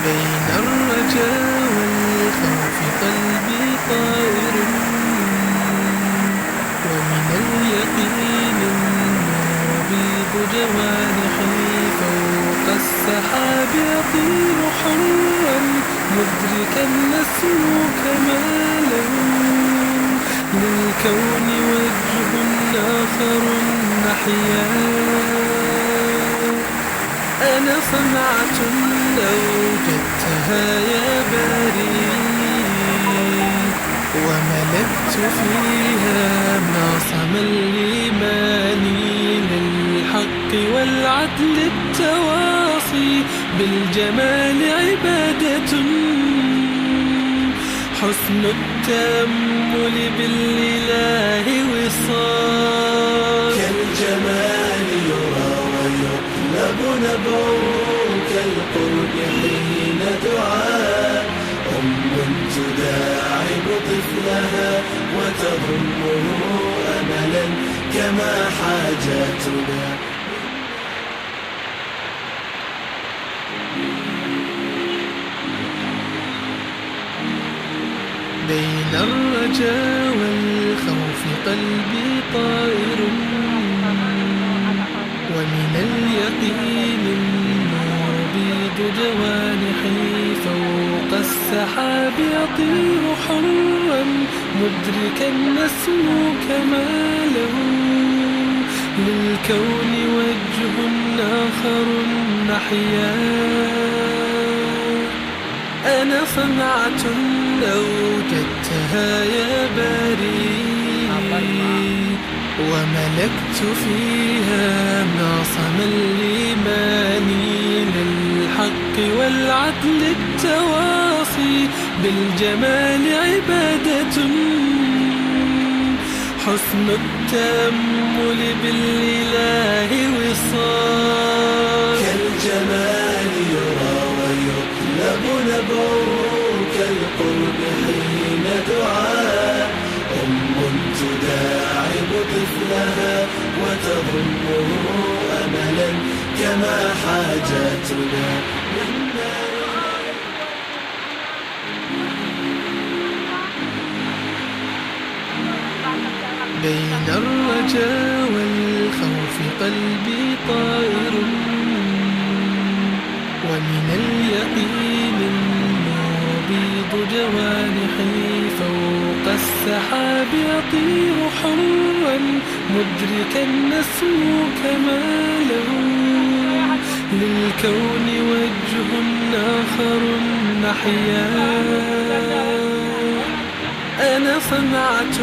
بين الرجاء والخوف قلبي طائر، ومن اليقين النور بيض جوانحي، فوق السحاب يطير حرا مدركا نسمو كمالا، للكون وجه آخر نحيا. أنا صنعة لو وجدتها يا باري، وملكت فيها معصم الإيمان، للحق والعدل التواصي، بالجمال عبادة، حسن التأمل بالإله وصال. كالجمال يرى ويطلب نبعه، كالقرب حين دعاء تداعب طفلها وتضمه أملا، كما حاجاتنا. بين الرجاء والخوف قلبي طائر، ومن اليقين النور بيض جوانحي، فوق السحاب يطير حرا مدركا نسمو كماله، للكون وجه آخر نحيا. أنا صنعة لو وجدتها يا باري، وملكت فيها معصم الإيمان، للحق والعدل التواصي، بالجمال عبادة، حسن التأمل بالإله وصال. كالجمال يرى ويطلب نبعه، كالقرب حين دعاء تداعب طفلها وتضمه أملا، كما حاجاتنا. بين الرجاء والخوف قلبي طائر، ومن اليقين النور بيض جوانحي، فوق السحاب يطير حرا مدركا نسمو كماله، للكون وجه آخر نحيا. أنا صنعة